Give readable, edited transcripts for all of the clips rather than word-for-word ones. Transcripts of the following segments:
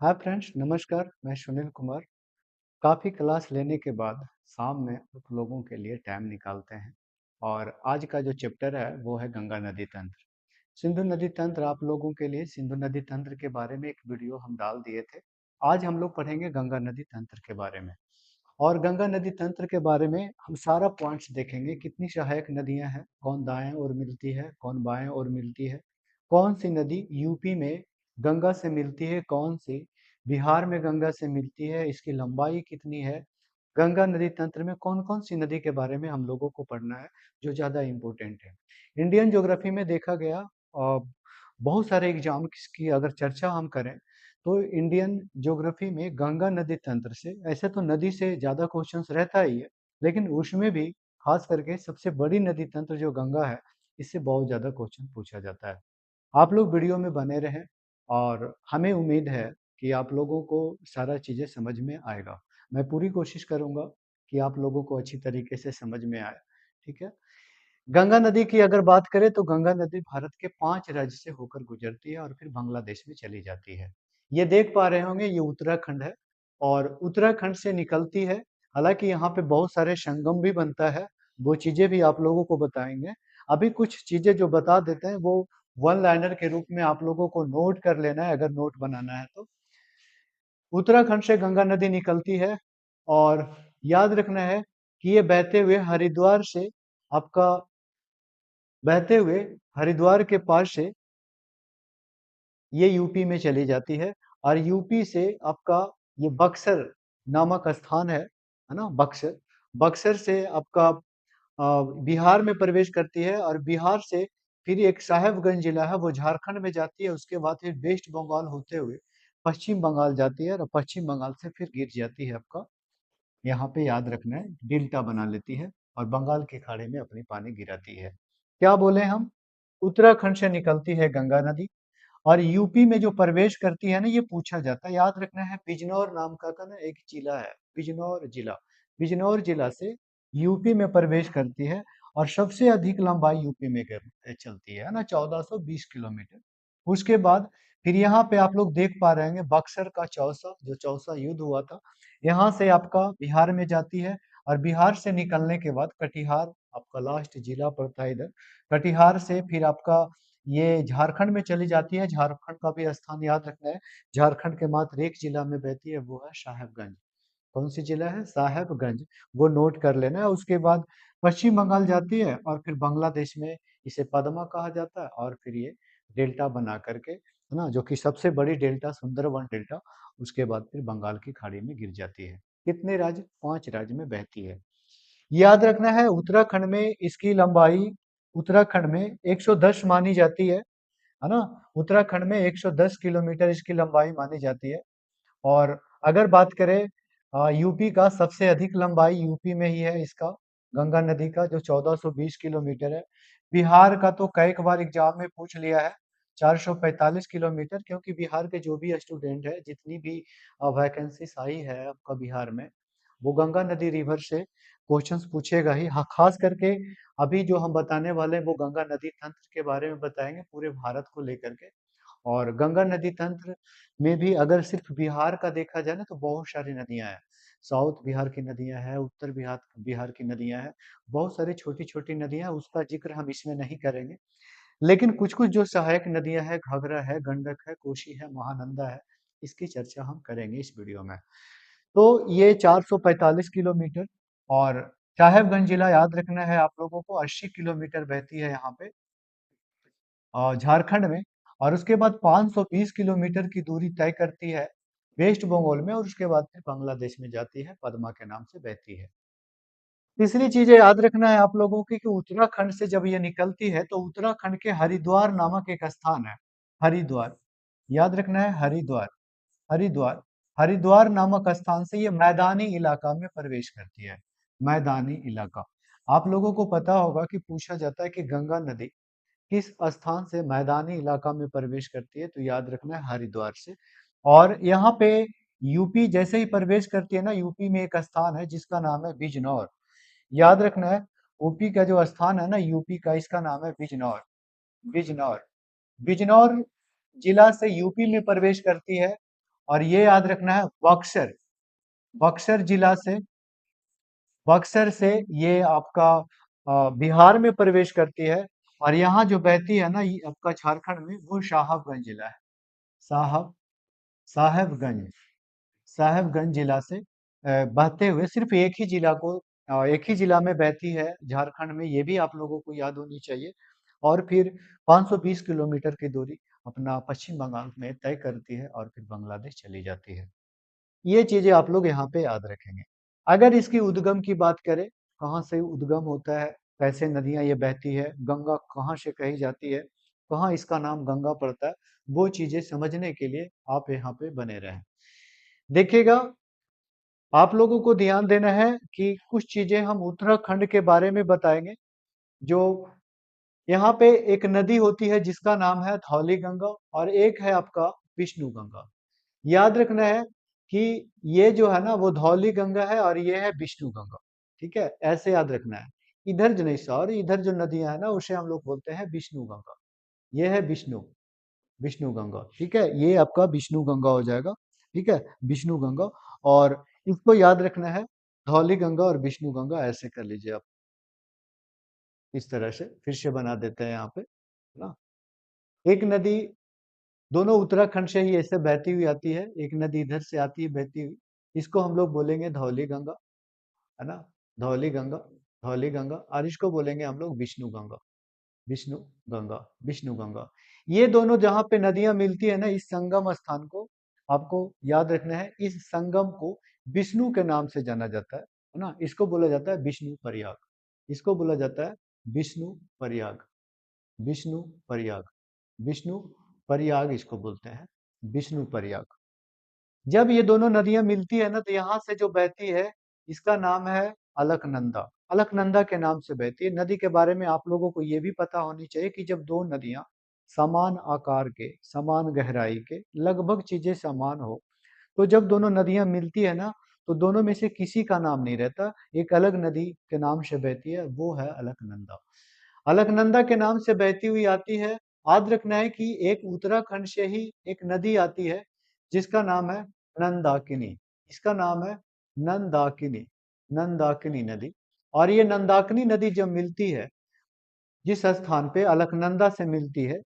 Hi friends, नमस्कार। मैं सुनील कुमार। काफ़ी क्लास लेने के बाद शाम में आप लोगों के लिए टाइम निकालते हैं और आज का जो चैप्टर है वो है गंगा नदी तंत्र। सिंधु नदी तंत्र आप लोगों के लिए सिंधु नदी तंत्र के बारे में एक वीडियो हम डाल दिए थे। आज हम लोग पढ़ेंगे गंगा नदी तंत्र के बारे में। और गंगा नदी तंत्र के बारे में हम सारा पॉइंट्स देखेंगे, कितनी सहायक नदियां हैं, कौन दाएं ओर मिलती है, कौन बाएं ओर मिलती है, कौन सी नदी यूपी में गंगा से मिलती है, कौन सी बिहार में गंगा से मिलती है, इसकी लंबाई कितनी है। गंगा नदी तंत्र में कौन कौन सी नदी के बारे में हम लोगों को पढ़ना है जो ज़्यादा इम्पोर्टेंट है। इंडियन ज्योग्राफी में देखा गया बहुत सारे एग्जाम की अगर चर्चा हम करें तो इंडियन ज्योग्राफी में गंगा नदी तंत्र से, ऐसे तो नदी से ज़्यादा क्वेश्चंस रहता ही है, लेकिन उसमें भी खास करके सबसे बड़ी नदी तंत्र जो गंगा है, इससे बहुत ज़्यादा क्वेश्चन पूछा जाता है। आप लोग वीडियो में बने रहें और हमें उम्मीद है कि आप लोगों को सारा चीज़ें समझ में आएगा। मैं पूरी कोशिश करूँगा कि आप लोगों को अच्छी तरीके से समझ में आए, ठीक है? गंगा नदी की अगर बात करें तो गंगा नदी भारत के 5 राज्य से होकर गुजरती है और फिर बांग्लादेश में चली जाती है। ये देख पा रहे होंगे, ये उत्तराखंड है और उत्तराखंड से निकलती है। हालाँकि यहाँ पे बहुत सारे संगम भी बनता है, वो चीज़ें भी आप लोगों को बताएँगे। अभी कुछ चीज़ें जो बता देते हैं वो वन लाइनर के रूप में आप लोगों को नोट कर लेना है, अगर नोट बनाना है तो। उत्तराखंड से गंगा नदी निकलती है और याद रखना है कि ये आपका बहते हुए हरिद्वार के पास से ये यूपी में चली जाती है और यूपी से आपका ये बक्सर नामक स्थान है ना, बक्सर। बक्सर से आपका बिहार में प्रवेश करती है और बिहार से फिर एक साहेबगंज जिला है, वो झारखंड में जाती है। उसके बाद फिर वेस्ट बंगाल होते हुए पश्चिम बंगाल जाती है और पश्चिम बंगाल से फिर गिर जाती है आपका, यहाँ पे याद रखना है, डेल्टा बना लेती है और बंगाल की खाड़ी में अपनी पानी गिराती है। क्या बोले हम? उत्तराखंड से निकलती है गंगा नदी और यूपी में जो प्रवेश करती है ना, ये पूछा जाता है, याद रखना है। बिजनौर नाम का ना एक जिला है, बिजनौर जिला। बिजनौर जिला से यूपी में प्रवेश करती है और सबसे अधिक लंबाई यूपी में चलती है ना, 1420 किलोमीटर। उसके बाद फिर यहाँ पे आप लोग देख पा रहे हैं बक्सर का चौसा, जो चौसा युद्ध हुआ था, यहाँ से आपका बिहार में जाती है और बिहार से निकलने के बाद कटिहार आपका लास्ट जिला पड़ता है इधर। कटिहार से फिर आपका ये झारखंड में चली जाती है। झारखंड का भी स्थान याद रखना है। झारखंड के मात्र एक जिला में बहती है, वो है साहेबगंज। कौन सी जिला है? साहेबगंज। वो नोट कर लेना है। उसके बाद पश्चिम बंगाल जाती है और फिर बांग्लादेश में इसे पद्मा कहा जाता है और फिर ये डेल्टा बना करके, है ना, जो कि सबसे बड़ी डेल्टा सुंदरवन डेल्टा, उसके बाद फिर बंगाल की खाड़ी में गिर जाती है। कितने राज्य? 5 राज्य में बहती है। याद रखना है उत्तराखंड में इसकी लंबाई, उत्तराखंड में 110 मानी जाती है ना? उत्तराखंड में 110 किलोमीटर इसकी लंबाई मानी जाती है। और अगर बात करें यूपी का, सबसे अधिक लंबाई यूपी में ही है इसका, गंगा नदी का, जो 1420 किलोमीटर है। बिहार का तो कई बार एग्जाम में पूछ लिया है, 445 किलोमीटर, क्योंकि बिहार के जो भी स्टूडेंट है, जितनी भी वैकेंसीज आई है आपका बिहार में, वो गंगा नदी रिवर से क्वेश्चंस पूछेगा ही। हाँ, खास करके अभी जो हम बताने वाले हैं वो गंगा नदी तंत्र के बारे में बताएंगे, पूरे भारत को लेकर के। और गंगा नदी तंत्र में भी अगर सिर्फ बिहार का देखा जाए ना, तो बहुत सारी नदियां हैं। साउथ बिहार की नदियां हैं, उत्तर बिहार बिहार की नदियां हैं, बहुत सारी छोटी छोटी नदियां हैं, उसका जिक्र हम इसमें नहीं करेंगे। लेकिन कुछ कुछ जो सहायक नदियां हैं, घाघरा है, गंडक है, कोसी है, महानंदा है, इसकी चर्चा हम करेंगे इस वीडियो में। तो ये 445 किलोमीटर और साहेबगंज जिला याद रखना है आप लोगों को, 80 किलोमीटर बहती है यहाँ पे झारखंड में। और उसके बाद 520 किलोमीटर की दूरी तय करती है वेस्ट बंगाल में और उसके बाद फिर बांग्लादेश में जाती है, पद्मा के नाम से बहती है। तीसरी चीज ये याद रखना है आप लोगों की कि उत्तराखंड से जब ये निकलती है तो उत्तराखंड के हरिद्वार नामक एक स्थान है, हरिद्वार। याद रखना है, हरिद्वार। हरिद्वार, हरिद्वार नामक स्थान से ये मैदानी इलाका में प्रवेश करती है। मैदानी इलाका। आप लोगों को पता होगा कि पूछा जाता है कि गंगा नदी किस स्थान से मैदानी इलाका में प्रवेश करती है, तो याद रखना है हरिद्वार से। और यहाँ पे यूपी जैसे ही प्रवेश करती है ना, यूपी में एक स्थान है जिसका नाम है बिजनौर। याद रखना है, यूपी का जो स्थान है ना यूपी का, इसका नाम है बिजनौर। बिजनौर, बिजनौर जिला से यूपी में प्रवेश करती है और ये याद रखना है बक्सर, बक्सर जिला से, बक्सर से ये आपका बिहार में प्रवेश करती है। और यहाँ जो बहती है ना ये आपका झारखंड में, वो साहबगंज जिला है। साहब साहेबगंज, साहेबगंज जिला से बहते हुए सिर्फ एक ही जिला को, एक ही जिला में बहती है झारखंड में, ये भी आप लोगों को याद होनी चाहिए। और फिर 520 किलोमीटर की दूरी अपना पश्चिम बंगाल में तय करती है और फिर बांग्लादेश चली जाती है। ये चीजें आप लोग यहाँ पे याद रखेंगे। अगर इसकी उद्गम की बात करें, कहाँ से उद्गम होता है, कैसे नदियां ये बहती है, गंगा कहाँ से कही जाती है, कहाँ इसका नाम गंगा पड़ता है, वो चीजें समझने के लिए आप यहाँ पे बने रहें। देखिएगा, आप लोगों को ध्यान देना है कि कुछ चीजें हम उत्तराखंड के बारे में बताएंगे। जो यहाँ पे एक नदी होती है जिसका नाम है धौली गंगा, और एक है आपका विष्णु गंगा। याद रखना है कि ये जो है ना वो धौली गंगा है और ये है विष्णु गंगा। ठीक है, ऐसे याद रखना है। इधर जो नहीं, सॉरी, इधर जो नदियां है ना उसे हम लोग बोलते हैं विष्णु गंगा। ये है विष्णु, विष्णु गंगा। ठीक है, ये आपका विष्णु गंगा हो जाएगा। ठीक है, विष्णु गंगा। और इसको याद रखना है, धौली गंगा और विष्णु गंगा ऐसे कर लीजिए आप। इस तरह से फिर से बना देते हैं यहाँ पे, है ना। एक नदी, दोनों उत्तराखंड से ही ऐसे बहती हुई आती है, एक नदी इधर से आती है बहती हुई, इसको हम लोग बोलेंगे धौली गंगा, है ना। धौली गंगा, धौली गंगा। और इसको बोलेंगे हम लोग विष्णु गंगा, विष्णु गंगा, विष्णु गंगा। ये दोनों जहाँ पे नदियां मिलती है ना, इस संगम स्थान को आपको याद रखना है। इस संगम को विष्णु के नाम से जाना जाता है ना। इसको बोला जाता है विष्णु प्रयाग, इसको बोला जाता है विष्णु प्रयाग, विष्णु प्रयाग, विष्णु प्रयाग इसको बोलते हैं, विष्णु प्रयाग। जब ये दोनों नदियां मिलती है ना तो यहाँ से जो बहती है इसका नाम है अलकनंदा। अलकनंदा के नाम से बहती है। नदी के बारे में आप लोगों को ये भी पता होनी चाहिए कि जब दो नदियां समान आकार के, समान गहराई के, लगभग चीजें समान हो, तो जब दोनों नदियां मिलती है ना तो दोनों में से किसी का नाम नहीं रहता, एक अलग नदी के नाम से बहती है, वो है अलकनंदा। अलकनंदा के नाम से बहती हुई आती है। याद रखना है कि एक उत्तराखंड से ही एक नदी आती है जिसका नाम है नंदाकिनी। इसका नाम है नंदाकिनी, नंदाकिनी नदी। और ये नंदाकिनी नदी जब मिलती है, जिस स्थान पे अलकनंदा से मिलती है,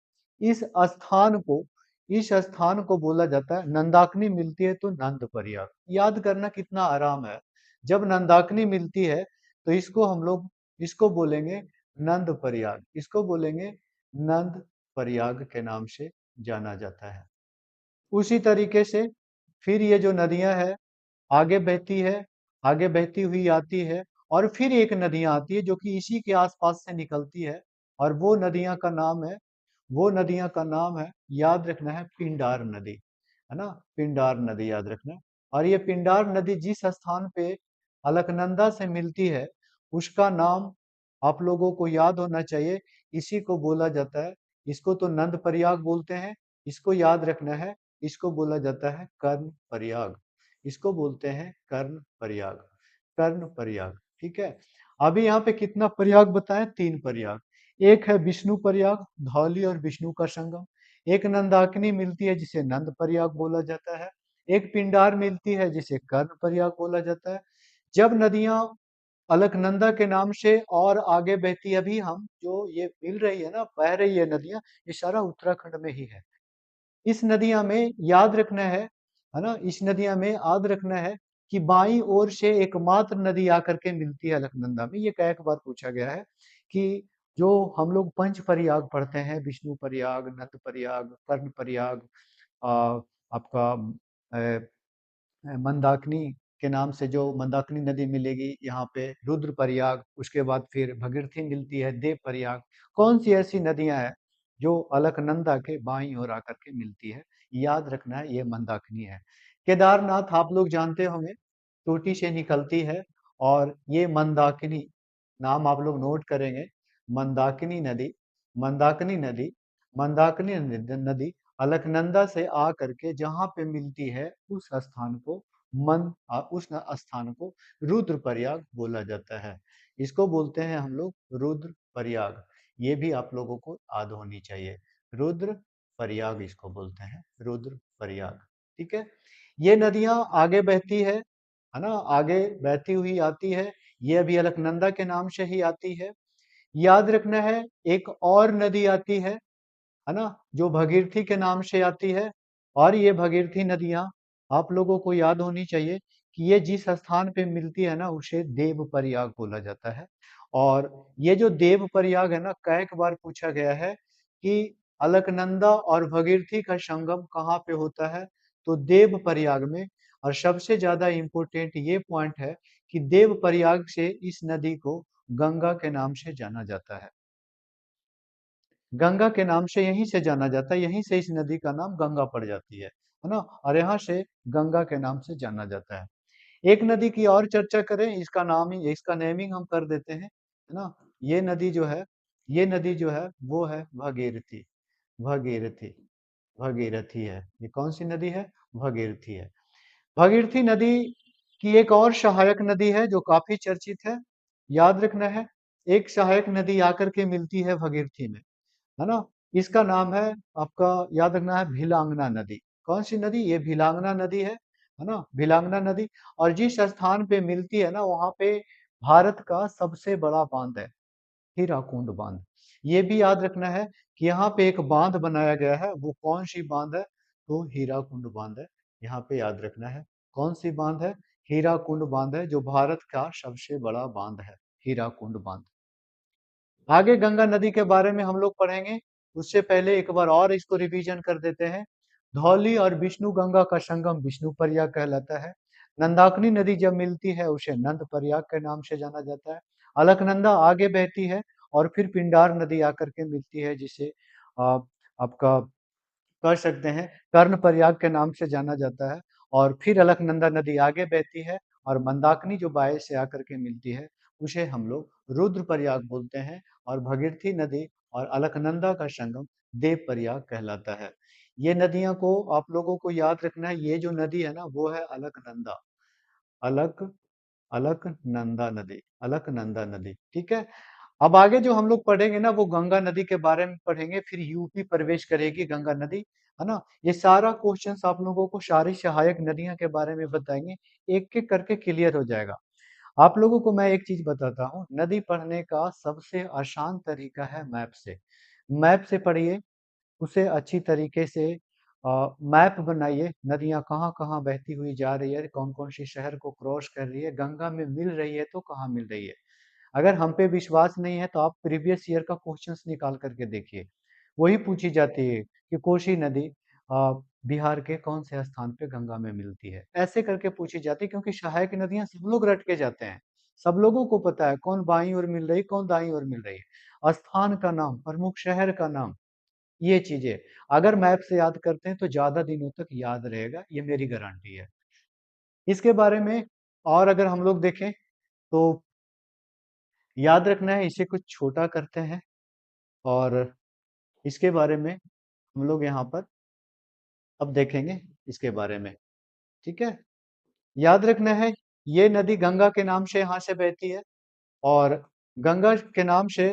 इस स्थान को, इस स्थान को बोला जाता है, नंदाकिनी मिलती है तो नंद प्रयाग। याद करना कितना आराम है। जब नंदाकिनी मिलती है तो इसको हम लोग, इसको बोलेंगे नंद प्रयाग, इसको बोलेंगे नंद प्रयाग के नाम से जाना जाता है। उसी तरीके से फिर ये जो नदियां है आगे बहती है, आगे बहती हुई आती है, और फिर एक नदियां आती है जो कि इसी के आसपास से निकलती है। और वो नदियां का नाम है, वो नदियां का नाम है, याद रखना है, पिंडार नदी, है ना। पिंडार नदी याद रखना है। और ये पिंडार नदी जिस स्थान पे अलकनंदा से मिलती है उसका नाम आप लोगों को याद होना चाहिए। इसी को बोला जाता है, इसको तो नंद प्रयाग बोलते हैं, इसको याद रखना है, इसको बोला जाता है कर्ण प्रयाग, इसको बोलते हैं कर्ण प्रयाग, कर्ण प्रयाग। ठीक है, अभी यहाँ पे कितना प्रयाग बताएं? 3 प्रयाग। एक है विष्णु प्रयाग, धौली और विष्णु का संगम। एक नंदाकिनी मिलती है जिसे नंद प्रयाग बोला जाता है। एक पिंडार मिलती है जिसे कर्ण प्रयाग बोला जाता है। जब नदियां अलकनंदा के नाम से और आगे बहती, अभी हम जो ये मिल रही है ना, बह रही है नदियां, ये सारा उत्तराखंड में ही है। इस नदियां में याद रखना है ना, इस नदियां में याद रखना है कि बाईं ओर से एकमात्र नदी आकर के मिलती है अलकनंदा में। ये कई बार पूछा गया है कि जो हम लोग पंच प्रयाग पढ़ते हैं, विष्णु प्रयाग, नंद प्रयाग, कर्ण प्रयाग, आपका मंदाकिनी के नाम से जो मंदाकिनी नदी मिलेगी यहाँ पे, रुद्र प्रयाग, उसके बाद फिर भगीरथी मिलती है, देव प्रयाग। कौन सी ऐसी नदियां हैं जो अलकनंदा के बाईं ओर आकर के मिलती है? याद रखना है, ये मंदाकिनी है। केदारनाथ आप लोग जानते होंगे, चोटी से निकलती है, और ये मंदाकिनी नाम आप लोग नोट करेंगे। मंदाकिनी नदी, मंदाकिनी नदी, मंदाकिनी नदी अलकनंदा से आ करके जहाँ पे मिलती है उस स्थान को उस स्थान को रुद्र प्रयाग बोला जाता है। इसको बोलते हैं हम लोग रुद्र प्रयाग। ये भी आप लोगों को याद होनी चाहिए, रुद्र प्रयाग इसको बोलते हैं, रुद्र प्रयाग। ठीक है। ये नदियां आगे बहती है ना, आगे बहती हुई आती है। ये अभी अलकनंदा के नाम से ही आती है। याद रखना है, एक और नदी आती है ना, जो भगीरथी के नाम से आती है। और ये भगीरथी नदियां आप लोगों को याद होनी चाहिए कि ये जिस स्थान पे मिलती है ना, उसे देव प्रयाग बोला जाता है। और ये जो देव प्रयाग है ना, कई बार पूछा गया है कि अलकनंदा और भगीरथी का संगम कहाँ पे होता है, तो देव प्रयाग में। और सबसे ज्यादा इम्पोर्टेंट ये पॉइंट है कि देव प्रयाग से इस नदी को गंगा के नाम से जाना जाता है। गंगा के नाम से यहीं से जाना जाता है, यहीं से इस नदी का नाम गंगा पड़ जाती है ना। और यहाँ से गंगा के नाम से जाना जाता है। एक नदी की और चर्चा करें, इसका नाम ही, इसका नेमिंग हम कर देते हैं, है ना। ये नदी जो है, ये नदी जो है वो है भागीरथी। भागीरथी, भागीरथी है। ये कौन सी नदी है? भागीरथी है। भागीरथी नदी की एक और सहायक नदी है जो काफी चर्चित है। याद रखना है, एक सहायक नदी आकर के मिलती है भागीरथी में, है ना। इसका नाम है, आपका याद रखना है, भिलांगना नदी। कौन सी नदी? ये भिलांगना नदी है ना, भिलांगना नदी। और जिस स्थान पे मिलती है ना, वहां पे भारत का सबसे बड़ा बांध है, हीराकुंड बांध। ये भी याद रखना है कि यहाँ पे एक बांध बनाया गया है। वो कौन सी बांध है? तो हीराकुंड बांध है। यहाँ पे याद रखना है, कौन सी बांध है? हीराकुंड बांध है, जो भारत का सबसे बड़ा बांध है, हीराकुंड बांध। आगे गंगा नदी के बारे में हम लोग पढ़ेंगे, उससे पहले एक बार और इसको रिवीजन कर देते हैं। धौली और विष्णु गंगा का संगम विष्णु प्रयाग कहलाता है। नंदाकिनी नदी जब मिलती है, उसे नंद प्रयाग के नाम से जाना जाता है। अलकनंदा आगे बहती है और फिर पिंडार नदी आकर के मिलती है, जिसे आपका कह सकते हैं कर्ण प्रयाग के नाम से जाना जाता है। और फिर अलकनंदा नदी आगे बहती है और मंदाकिनी जो बाएं से आकर के मिलती है, उसे हम लोग रुद्र प्रयाग बोलते हैं। और भगीरथी नदी और अलकनंदा का संगम देव प्रयाग कहलाता है। ये नदियां को आप लोगों को याद रखना है, ये जो नदी है ना, वो है अलकनंदा। अलक अलकनंदा नदी, अलकनंदा नदी, ठीक है। अब आगे जो हम लोग पढ़ेंगे ना, वो गंगा नदी के बारे में पढ़ेंगे, फिर यूपी प्रवेश करेगी गंगा नदी, है ना। ये सारा क्वेश्चंस आप लोगों को सारी सहायक नदियां के बारे में बताएंगे, एक एक करके क्लियर हो जाएगा। आप लोगों को मैं एक चीज बताता हूँ, नदी पढ़ने का सबसे आसान तरीका है मैप से। मैप से पढ़िए, उसे अच्छी तरीके से मैप बनाइए, नदियां कहाँ कहाँ बहती हुई जा रही है, कौन कौन सी शहर को क्रॉस कर रही है, गंगा में मिल रही है तो कहाँ मिल रही है। अगर हम पे विश्वास नहीं है तो आप प्रीवियस ईयर का क्वेश्चंस निकाल करके देखिए, वही पूछी जाती है कि कोसी नदी बिहार के कौन से स्थान पे गंगा में मिलती है, ऐसे करके पूछी जाती है। क्योंकि सहायक नदियां सब लोग रट के जाते हैं, सब लोगों को पता है कौन बाईं ओर मिल रही, कौन दाईं ओर मिल रही है, स्थान का नाम, प्रमुख शहर का नाम, ये चीजें अगर मैप से याद करते हैं तो ज्यादा दिनों तक याद रहेगा, ये मेरी गारंटी है। इसके बारे में और अगर हम लोग देखें तो याद रखना है, इसे कुछ छोटा करते हैं और इसके बारे में हम लोग यहाँ पर अब देखेंगे इसके बारे में, ठीक है। याद रखना है, ये नदी गंगा के नाम से यहाँ से बहती है और गंगा के नाम से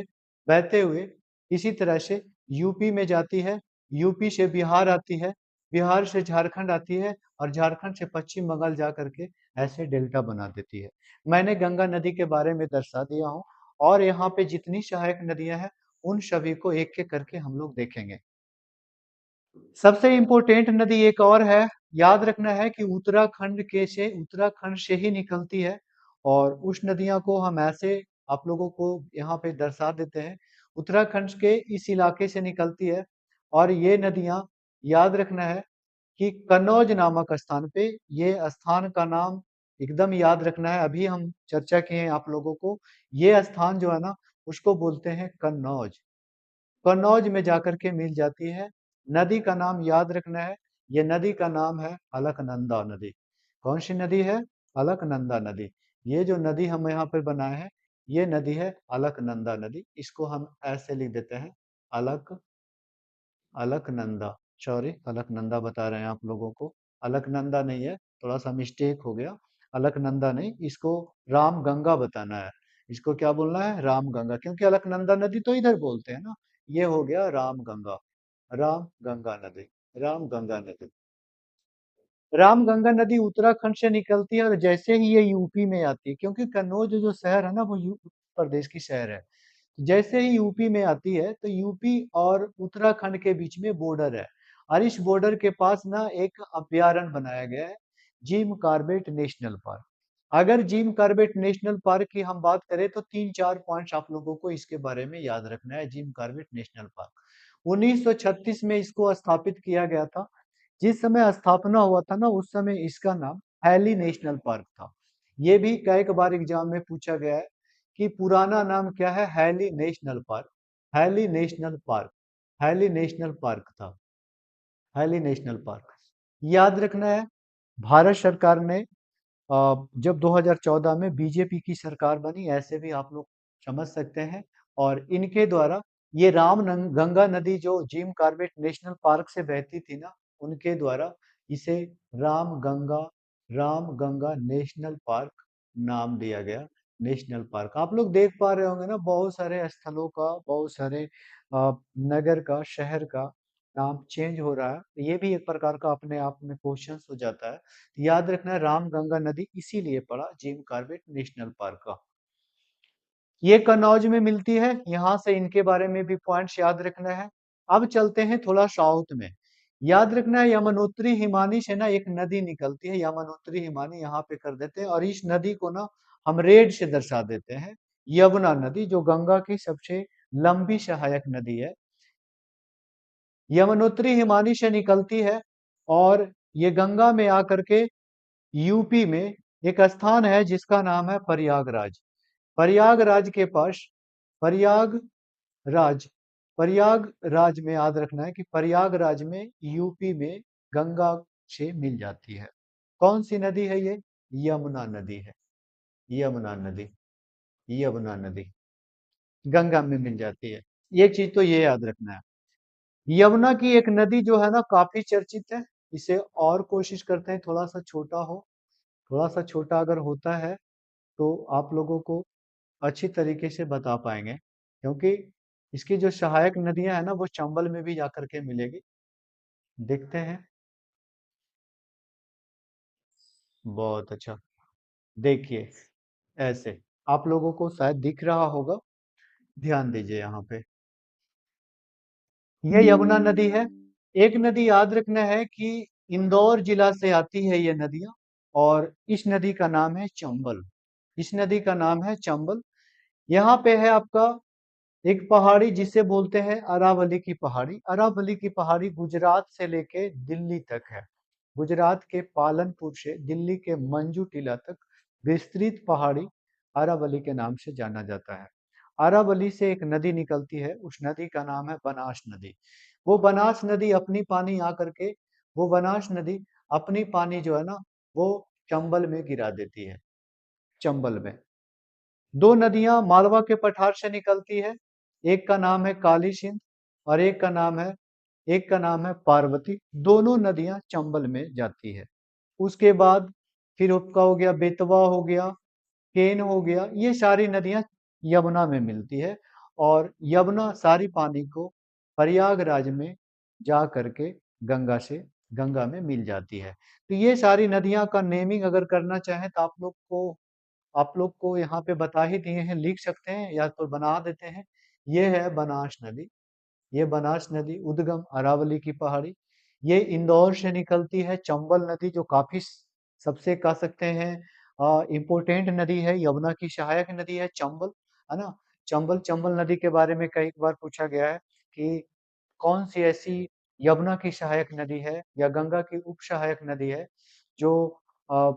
बहते हुए इसी तरह से यूपी में जाती है, यूपी से बिहार आती है, बिहार से झारखंड आती है और झारखंड से पश्चिम बंगाल जा करके ऐसे डेल्टा बना देती है। मैंने गंगा नदी के बारे में दर्शा दिया हूँ और यहाँ पे जितनी सहायक नदियां हैं, उन सभी को एक एक करके हम लोग देखेंगे। सबसे इम्पोर्टेंट नदी एक और है, याद रखना है कि उत्तराखंड से ही निकलती है। और उस नदियां को हम ऐसे आप लोगों को यहाँ पे दर्शा देते हैं, उत्तराखंड के इस इलाके से निकलती है। और ये नदियां याद रखना है कि कन्नौज नामक स्थान पे, ये स्थान का नाम एकदम याद रखना है। अभी हम चर्चा किए हैं आप लोगों को, ये स्थान जो है ना, उसको बोलते हैं कन्नौज। कन्नौज में जाकर के मिल जाती है। नदी का नाम याद रखना है, ये नदी का नाम है अलकनंदा नदी। कौन सी नदी है? अलकनंदा नदी। ये जो नदी हम यहाँ पर बनाए हैं, ये नदी है अलकनंदा नदी। इसको हम ऐसे लिख देते हैं, अलक अलकनंदा, सॉरी अलकनंदा बता रहे हैं आप लोगों को, अलकनंदा नहीं है, थोड़ा सा मिस्टेक हो गया। अलकनंदा नहीं, इसको राम गंगा बताना है। इसको क्या बोलना है? राम गंगा, क्योंकि अलकनंदा नदी तो इधर बोलते हैं ना। ये हो गया राम गंगा, राम गंगा नदी, राम गंगा नदी। रामगंगा नदी उत्तराखंड से निकलती है और जैसे ही ये यूपी में आती है, क्योंकि कन्नौज जो शहर है ना वो उत्तर प्रदेश की शहर है। जैसे ही यूपी में आती है तो यूपी और उत्तराखंड के बीच में बॉर्डर है, और इस बॉर्डर के पास ना एक अभयारण्य बनाया गया है, जिम कॉर्बेट नेशनल पार्क। अगर जिम कॉर्बेट नेशनल पार्क की हम बात करें तो 3-4 पॉइंट्स आप लोगों को इसके बारे में याद रखना है। जिम कॉर्बेट नेशनल पार्क 1936 में इसको स्थापित किया गया था। जिस समय स्थापना हुआ था ना उस समय इसका नाम हैली नेशनल पार्क था। ये भी कई बार एग्जाम में पूछा गया है कि पुराना नाम क्या है, Hailey national park. Hailey national park, Hailey national park था, हैली नेशनल पार्क। याद रखना है, भारत सरकार ने जब 2014 में बीजेपी की सरकार बनी, ऐसे भी आप लोग समझ सकते हैं, और इनके द्वारा ये गंगा नदी जो जिम कॉर्बेट नेशनल पार्क से बहती थी ना, उनके द्वारा इसे राम गंगा राम गंगा नेशनल पार्क नाम दिया गया। नेशनल पार्क आप लोग देख पा रहे होंगे ना, बहुत सारे स्थलों का, बहुत सारे नगर का, शहर का नाम चेंज हो रहा है। ये भी एक प्रकार का अपने आप में क्वेश्चन हो जाता है। याद रखना है, रामगंगा नदी इसीलिए पड़ा जिम कॉर्बेट नेशनल पार्क का। ये कन्नौज में मिलती है, यहाँ से इनके बारे में भी पॉइंट्स याद रखना है। अब चलते हैं थोड़ा साउथ में। याद रखना है, यमुनोत्री हिमानी से ना एक नदी निकलती है, यमुनोत्री हिमानी यहाँ पे कर देते हैं, और इस नदी को ना हम रेड से दर्शा देते हैं। यमुना नदी जो गंगा की सबसे लंबी सहायक नदी है, यमुनोत्री हिमानी से निकलती है, और ये गंगा में आकर के यूपी में एक स्थान है जिसका नाम है प्रयागराज। प्रयागराज के पास, प्रयागराज, प्रयागराज में याद रखना है कि प्रयागराज में यूपी में गंगा से मिल जाती है। कौन सी नदी है ये? यमुना नदी है। यमुना नदी, यमुना नदी गंगा में मिल जाती है। एक चीज तो ये याद रखना है। यमुना की एक नदी जो है ना काफी चर्चित है। इसे और कोशिश करते हैं थोड़ा सा छोटा हो। थोड़ा सा छोटा अगर होता है तो आप लोगों को अच्छी तरीके से बता पाएंगे, क्योंकि इसकी जो सहायक नदियां है ना वो चंबल में भी जाकर के मिलेगी। देखते हैं। बहुत अच्छा। देखिए, ऐसे आप लोगों को शायद दिख रहा होगा, ध्यान दीजिए यहाँ पे। ये यमुना नदी है। एक नदी याद रखना है कि इंदौर जिला से आती है ये नदियां, और इस नदी का नाम है चंबल। इस नदी का नाम है चंबल। यहाँ पे है आपका एक पहाड़ी जिसे बोलते हैं अरावली की पहाड़ी। अरावली की पहाड़ी गुजरात से लेके दिल्ली तक है। गुजरात के पालनपुर से दिल्ली के मंजू टीला तक विस्तृत पहाड़ी अरावली के नाम से जाना जाता है। अरावली से एक नदी निकलती है, उस नदी का नाम है बनास नदी। वो बनास नदी अपनी पानी आकर के, वो बनास नदी अपनी पानी जो है ना वो चंबल में गिरा देती है। चंबल में दो नदियां मालवा के पठार से निकलती है। एक का नाम है काली सिंध, और एक का नाम है पार्वती। दोनों नदियां चंबल में जाती है। उसके बाद फिर आपका हो गया बेतवा, हो गया केन, हो गया, ये सारी नदियां यमुना में मिलती है, और यमुना सारी पानी को प्रयागराज में जा करके गंगा में मिल जाती है। तो ये सारी नदियां का नेमिंग अगर करना चाहें तो आप लोग को यहाँ पे बता ही दिए हैं, लिख सकते हैं या तो बना देते हैं। ये है बनास नदी। ये बनास नदी उद्गम अरावली की पहाड़ी। ये इंदौर से निकलती है। चंबल नदी जो काफी सबसे कह सकते हैं इम्पोर्टेंट नदी है, यमुना की सहायक नदी है चंबल, है ना। चंबल चंबल नदी के बारे में कई बार पूछा गया है कि कौन सी ऐसी यमुना की सहायक नदी है या गंगा की उप सहायक नदी है जो अ,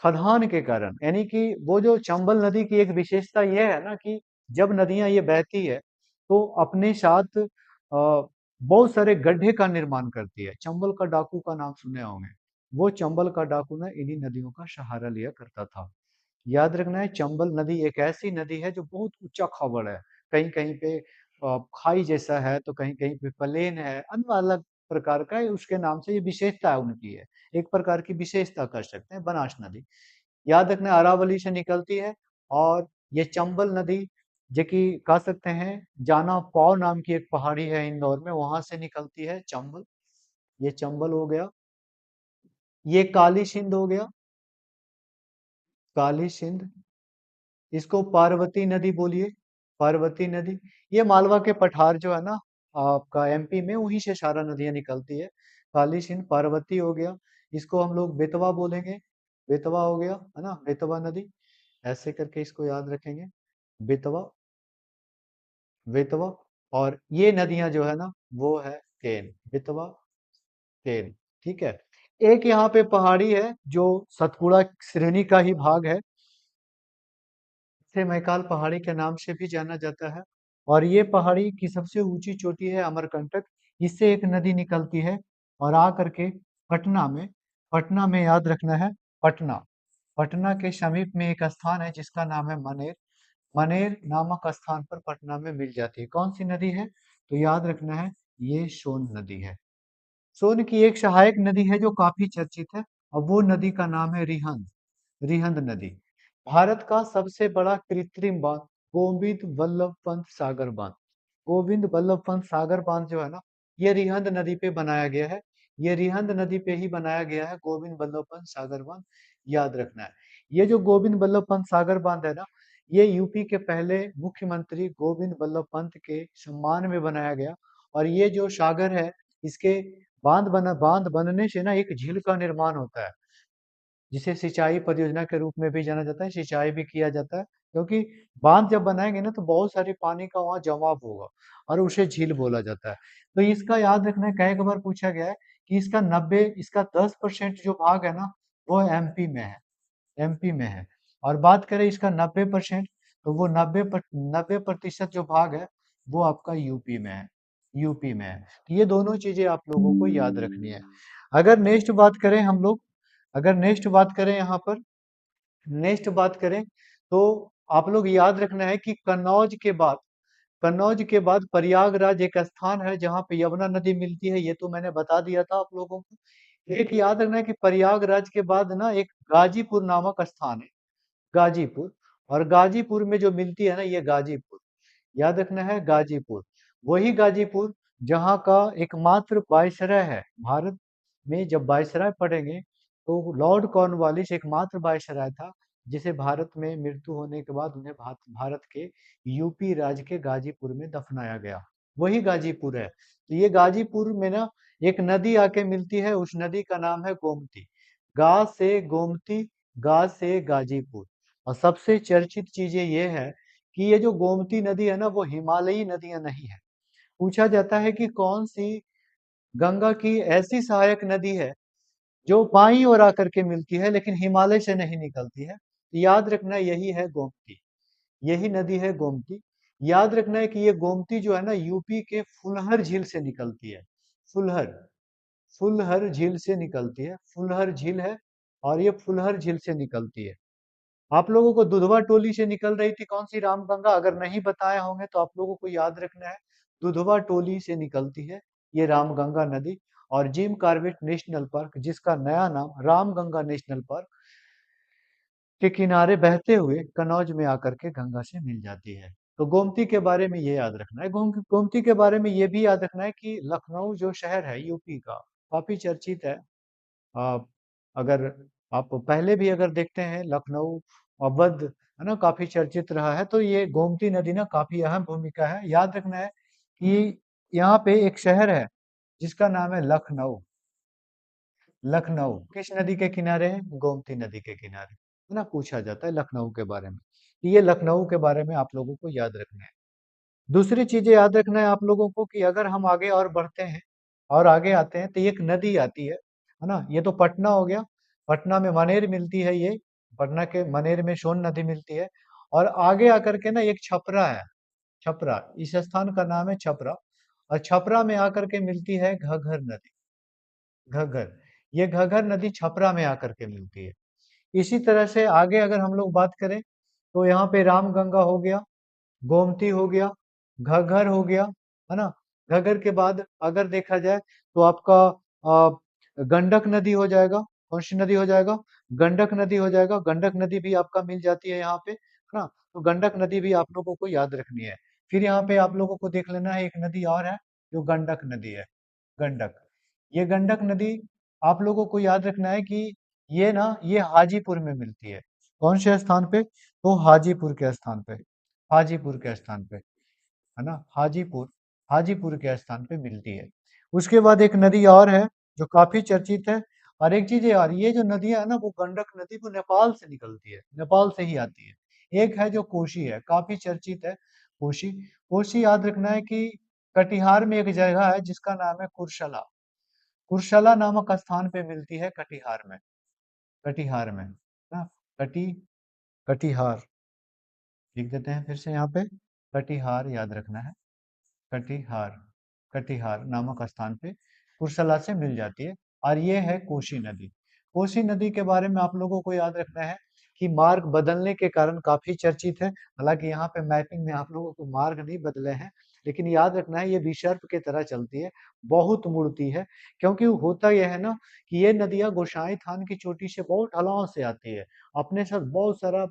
खदान के कारण, यानी कि वो जो चंबल नदी की एक विशेषता ये है ना कि जब नदियां ये बहती है तो अपने साथ बहुत सारे गड्ढे का निर्माण करती है। चंबल का डाकू का नाम सुने होंगे। वो चंबल का डाकू ना इन्हीं नदियों का सहारा लिया करता था। याद रखना है, चंबल नदी एक ऐसी नदी है जो बहुत ऊंचा खबर है। कहीं कहीं पे खाई जैसा है, तो कहीं कहीं पे प्लेन है, अन्य अलग प्रकार का है, उसके नाम से ये विशेषता है उनकी है। एक प्रकार की विशेषता कर सकते हैं बनास नदी। याद रखना अरावली से निकलती है, और ये चंबल नदी जो कि कह सकते हैं जाना पौ नाम की एक पहाड़ी है इंदौर में, वहां से निकलती है चंबल। ये चंबल हो गया। ये काली सिंध हो गया, काली सिंध। इसको पार्वती नदी बोलिए, पार्वती नदी। ये मालवा के पठार जो है ना आपका एमपी में, वहीं से सारा नदियां निकलती है। काली सिंध, पार्वती हो गया। इसको हम लोग बेतवा बोलेंगे, बेतवा हो गया है ना, बेतवा नदी। ऐसे करके इसको याद रखेंगे, बेतवा, बेतवा। और ये नदियां जो है ना वो है केन, बेतवा, केन। ठीक है। एक यहाँ पे पहाड़ी है जो सतपुड़ा श्रेणी का ही भाग है, इसे मैकाल पहाड़ी के नाम से भी जाना जाता है। और ये पहाड़ी की सबसे ऊंची चोटी है अमरकंटक। इससे एक नदी निकलती है और आ करके पटना में, पटना में याद रखना है, पटना, पटना के समीप में एक स्थान है जिसका नाम है मनेर। मनेर नामक स्थान पर पटना में मिल जाती है। कौन सी नदी है? तो याद रखना है, ये सोन नदी है। सोन की एक सहायक नदी है जो काफी चर्चित है, और वो नदी का नाम है रिहंद, रिहंद नदी। भारत का सबसे बड़ा कृत्रिम बांध गोविंद बल्लभ पंत सागर बांध, गोविंद बल्लभ पंत सागर बांध जो है ना, ये रिहंद नदी पे बनाया गया है। ये रिहंद नदी पे ही बनाया गया है गोविंद बल्लभ पंत सागर बांध, याद रखना है। ये जो गोविंद बल्लभ पंत सागर बांध है ना, ये यूपी के पहले मुख्यमंत्री गोविंद बल्लभ पंत के सम्मान में बनाया गया। और ये जो सागर है, इसके बांध बनने से ना एक झील का निर्माण होता है, जिसे सिंचाई परियोजना के रूप में भी जाना जाता है, सिंचाई भी किया जाता है। क्योंकि बांध जब बनाएंगे ना तो बहुत सारे पानी का वहां जमाव होगा, और उसे झील बोला जाता है। तो इसका याद रखना है, कई बार पूछा गया है कि इसका 10% जो भाग है ना वो एमपी में है, एमपी में है। और बात करें इसका 90%, तो वो 90% जो भाग है वो आपका यूपी में है, यूपी में है। तो ये दोनों चीजें आप लोगों को याद रखनी है। अगर नेक्स्ट बात करें हम लोग, अगर नेक्स्ट बात करें यहाँ पर, नेक्स्ट बात करें तो आप लोग याद रखना है कि कन्नौज के बाद, कन्नौज के बाद प्रयागराज एक स्थान है जहाँ पे यमुना नदी मिलती है। ये तो मैंने बता दिया था आप लोगों को। एक याद रखना है कि प्रयागराज के बाद ना एक गाजीपुर नामक स्थान है, गाजीपुर। और गाजीपुर में जो मिलती है ना ये गाजीपुर, याद रखना है गाजीपुर। वही गाजीपुर जहाँ का एकमात्र वायसराय है भारत में। जब वायसराय पढ़ेंगे तो लॉर्ड कॉर्नवालिस एकमात्र वायसराय था जिसे भारत में मृत्यु होने के बाद उन्हें भारत के यूपी राज्य के गाजीपुर में दफनाया गया। वही गाजीपुर है। तो ये गाजीपुर में ना एक नदी आके मिलती है, उस नदी का नाम है गोमती। गा से गोमती, गा से गाजीपुर। और सबसे चर्चित चीजें ये है कि ये जो गोमती नदी है ना वो हिमालयी नदियां नहीं है। पूछा जाता है कि कौन सी गंगा की ऐसी सहायक नदी है जो बाईं ओर आकर के मिलती है लेकिन हिमालय से नहीं निकलती है। तो याद रखना यही है गोमती, यही नदी है गोमती। याद रखना है कि ये गोमती जो है ना यूपी के फुलहर झील से निकलती है, फुलहर, फुलहर झील से निकलती है, फुलहर झील है। और ये फुलहर झील से निकलती है। आप लोगों को दुधवा टोली से निकल रही थी कौन सी रामगंगा, अगर नहीं बताए होंगे तो आप लोगों को याद रखना है, दुधवा टोली से निकलती है ये रामगंगा नदी। और जिम कार्बेट नेशनल पार्क, जिसका नया नाम रामगंगा नेशनल पार्क, के किनारे बहते हुए कन्नौज में आकर के गंगा से मिल जाती है। तो गोमती के बारे में ये याद रखना है। गोमती के बारे में ये भी याद रखना है कि लखनऊ जो शहर है यूपी का, काफी चर्चित है। आप अगर आप पहले भी अगर देखते हैं लखनऊ, अवध है ना काफी चर्चित रहा है। तो ये गोमती नदी ना काफी अहम भूमिका है। याद रखना है कि यहाँ पे एक शहर है जिसका नाम है लखनऊ। लखनऊ किस नदी के किनारे है? गोमती नदी के किनारे, है ना, पूछा जाता है लखनऊ के बारे में। तो ये लखनऊ के बारे में आप लोगों को याद रखना है। दूसरी चीजें याद रखना है आप लोगों को कि अगर हम आगे और बढ़ते हैं और आगे आते हैं तो एक नदी आती है ना। ये तो पटना हो गया, पटना में मनेर मिलती है ये, पटना के मनेर में सोन नदी मिलती है। और आगे आकर के ना एक छपरा है, छपरा, इस स्थान का नाम है छपरा। और छपरा में आकर के मिलती है घग्गर नदी, घग्गर। ये घग्गर नदी छपरा में आकर के मिलती है। इसी तरह से आगे अगर हम लोग बात करें तो यहाँ पे रामगंगा हो गया, गोमती हो गया, घग्गर हो गया, है ना। घग्गर के बाद अगर देखा जाए तो आपका गंडक नदी हो जाएगा। कौन सी नदी हो जाएगा? गंडक नदी हो जाएगा। गंडक नदी भी आपका मिल जाती है यहाँ पे, है ना। तो गंडक नदी भी आप लोगों को याद रखनी है। फिर यहाँ पे आप लोगों को देख लेना है एक नदी और है जो गंडक नदी है, गंडक। ये गंडक नदी आप लोगों को याद रखना है कि ये हाजीपुर में मिलती है। कौन से स्थान पे? तो हाजीपुर के स्थान पे, हाजीपुर के स्थान पे, है ना, हाजीपुर, हाजीपुर के स्थान पे मिलती है। उसके बाद एक नदी और है जो काफी चर्चित है। और एक चीज यार, ये जो नदियां है ना, वो गंडक नदी वो नेपाल से निकलती है, नेपाल से ही आती है। एक है जो कोशी है, काफी चर्चित है कोशी। कोशी याद रखना है कि कटिहार में एक जगह है जिसका नाम है कुर्शला। कुर्शला नामक स्थान पे मिलती है कटिहार में, कटिहार में ना, कटी कटिहार लिख देते हैं फिर से यहाँ पे, कटिहार याद रखना है, कटिहार, कटिहार नामक स्थान पे कुर्सला से मिल जाती है। और ये है कोसी नदी। कोसी नदी के बारे में आप लोगों को याद रखना है कि मार्ग बदलने के कारण काफी चर्चित है। हालांकि यहाँ पे मैपिंग में आप लोगों को मार्ग नहीं बदले हैं, लेकिन याद रखना है ये विसर्प की तरह चलती है, बहुत मुड़ती है। क्योंकि होता यह है ना कि ये नदियां गोसाई थान की चोटी से बहुत ढलान से आती है, अपने साथ बहुत सारा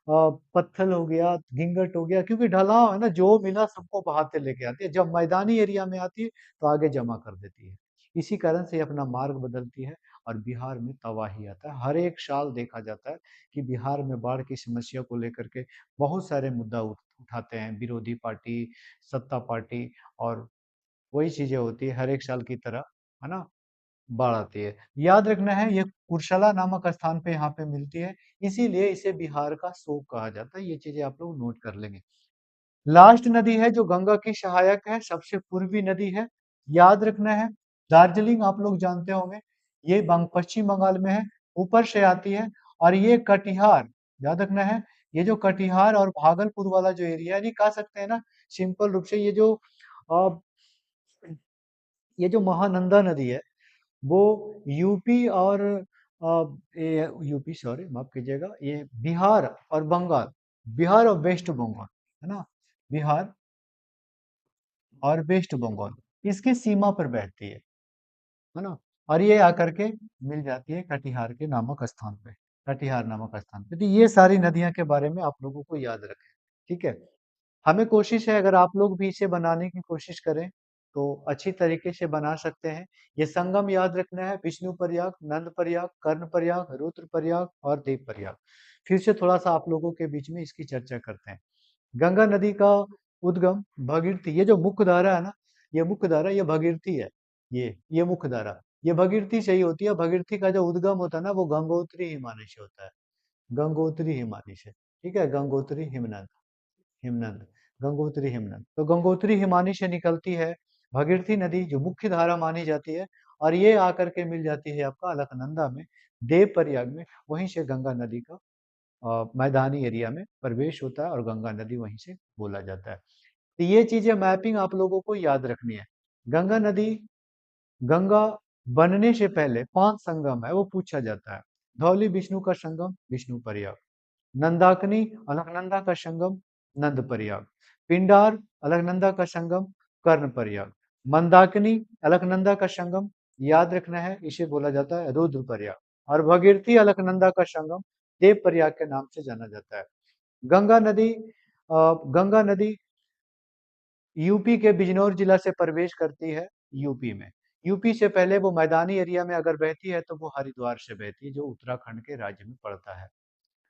पत्थल हो गया, घिंगट हो गया, क्योंकि ढलान है ना, जो मिला सबको बहाते लेके आती है। जब मैदानी एरिया में आती है तो आगे जमा कर देती है। इसी कारण से ये अपना मार्ग बदलती है और बिहार में तबाही आता है। हर एक साल देखा जाता है कि बिहार में बाढ़ की समस्या को लेकर के बहुत सारे मुद्दा उठाते हैं विरोधी पार्टी, सत्ता पार्टी, और वही चीजें होती है हर एक साल की तरह, है ना, बाढ़ आती है। याद रखना है ये कुर्शला नामक स्थान पे यहाँ पे मिलती है, इसीलिए इसे बिहार का शोक कहा जाता है। ये चीजें आप लोग नोट कर लेंगे। लास्ट नदी है जो गंगा की सहायक है, सबसे पूर्वी नदी है, याद रखना है। दार्जिलिंग आप लोग जानते होंगे, ये पश्चिम बंगाल में है, ऊपर से आती है। और ये कटिहार, याद रखना है, ये जो कटिहार और भागलपुर वाला जो एरिया है, ये कह सकते हैं ना सिंपल रूप से, अ, ये जो महानंदा नदी है वो यूपी और यूपी, सॉरी माफ कीजिएगा, ये बिहार और बंगाल, बिहार और वेस्ट बंगाल, है ना, बिहार और वेस्ट बंगाल इसकी सीमा पर बहती है ना। और ये आकर के मिल जाती है कटिहार के नामक स्थान पे, कटिहार नामक स्थान पे। तो ये सारी नदियां के बारे में आप लोगों को याद रखें, ठीक है। हमें कोशिश है, अगर आप लोग भी इसे बनाने की कोशिश करें तो अच्छी तरीके से बना सकते हैं। ये संगम याद रखना है, विष्णु प्रयाग, नंद प्रयाग, कर्ण प्रयाग, रुद्र प्रयाग और देव प्रयाग। फिर से थोड़ा सा आप लोगों के बीच में इसकी चर्चा करते हैं। गंगा नदी का उद्गम भगीरथी, ये जो मुख्य धारा है ना, ये मुख्य धारा, ये भगीरथी है। ये मुख्य धारा, ये भगीरथी से ही होती है। भगीरथी का जो उद्गम होता है ना, वो गंगोत्री हिमालय से होता है, गंगोत्री हिमालय से, ठीक है, गंगोत्री हिमनद, हिमनद, गंगोत्री हिमनद। तो गंगोत्री हिमानी से निकलती है भगीरथी नदी जो मुख्य धारा मानी जाती है, और ये आकर के मिल जाती है आपका अलकनंदा में, देव प्रयाग में। वहीं से गंगा नदी का मैदानी एरिया में प्रवेश होता है और गंगा नदी वहीं से बोला जाता है। तो ये चीजें मैपिंग आप लोगों को याद रखनी है। गंगा नदी, गंगा बनने से पहले 5 संगम है वो पूछा जाता है। धौली विष्णु का संगम विष्णु प्रयाग, नंदाकिनी अलकनंदा का संगम नंद प्रयाग, पिंडार अलकनंदा का संगम कर्ण प्रयाग, मंदाकिनी अलकनंदा का संगम, याद रखना है, इसे बोला जाता है रुद्र प्रयाग। और भगीरथी अलकनंदा का संगम देव प्रयाग के नाम से जाना जाता है। गंगा नदी, गंगा नदी यूपी के बिजनौर जिला से प्रवेश करती है यूपी में। यूपी से पहले वो मैदानी एरिया में अगर बहती है तो वो हरिद्वार से बहती है, जो उत्तराखंड के राज्य में पड़ता है।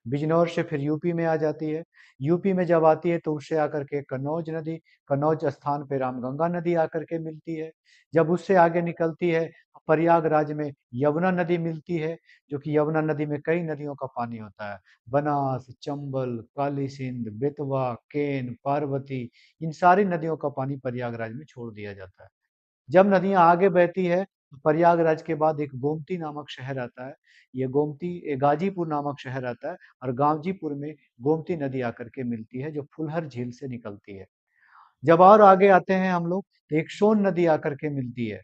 बिजनौर से फिर यूपी में आ जाती है। यूपी में जब आती है तो उससे आकर के कन्नौज नदी, कन्नौज स्थान पे रामगंगा नदी आकर के मिलती है। जब उससे आगे निकलती है तो प्रयागराज में यमुना नदी मिलती है, जो कि यमुना नदी में कई नदियों का पानी होता है, बनास, चंबल, काली सिंध, बेतवा, केन, पार्वती, इन सारी नदियों का पानी प्रयागराज में छोड़ दिया जाता है। जब नदियां आगे बहती है तो प्रयागराज के बाद एक गोमती नामक शहर आता है। ये गोमती, गाजीपुर नामक शहर आता है, और गाजीपुर में गोमती नदी आकर के मिलती है जो फुलहर झील से निकलती है। जब और आगे आते हैं हम लोग तो एक सोन नदी आकर के मिलती है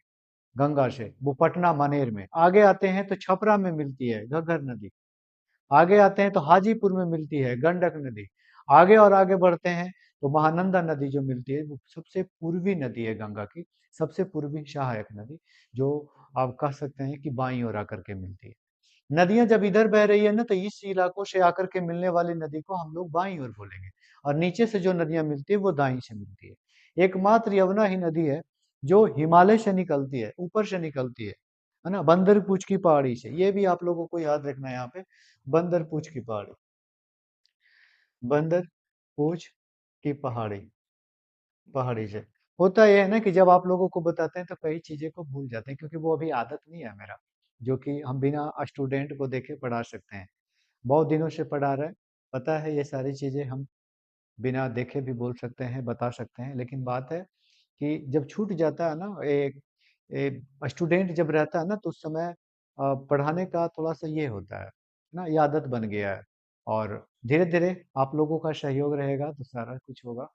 गंगा से, वो पटना मानेर में। आगे आते हैं तो छपरा में मिलती है घग्गर नदी। आगे आते हैं तो हाजीपुर में मिलती है गंडक नदी। आगे और आगे बढ़ते हैं तो महानंदा नदी जो मिलती है वो सबसे पूर्वी नदी है गंगा की, सबसे पूर्वी सहायक नदी, जो आप कह सकते हैं कि बाईं ओर आकर के मिलती है। नदियां जब इधर बह रही है ना तो इस इलाकों से आकर के मिलने वाली नदी को हम लोग बाईं ओर बोलेंगे, और नीचे से जो नदियां मिलती है वो दाईं से मिलती है। एकमात्र यमुना ही नदी है जो हिमालय से निकलती है, ऊपर से निकलती है, है ना? बंदर पूछ की पहाड़ी से, ये भी आप लोगों को याद रखना है यहाँ पे, बंदर पूछ की पहाड़ी। बंदर पूछ की पहाड़ी, पहाड़ी से। होता ये है ना कि जब आप लोगों को बताते हैं तो कई चीज़ें को भूल जाते हैं, क्योंकि वो अभी आदत नहीं है मेरा, जो कि हम बिना स्टूडेंट को देखे पढ़ा सकते हैं। बहुत दिनों से पढ़ा रहे हैं, पता है ये सारी चीज़ें हम बिना देखे भी बोल सकते हैं, बता सकते हैं। लेकिन बात है कि जब छूट जाता है ना, एक स्टूडेंट जब रहता है ना, तो उस समय पढ़ाने का थोड़ा-सा ये होता है ना, ये आदत बन गया है। और धीरे-धीरे आप लोगों का सहयोग रहेगा तो सारा कुछ होगा।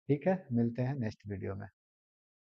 ठीक है? मिलते हैं नेक्स्ट वीडियो में।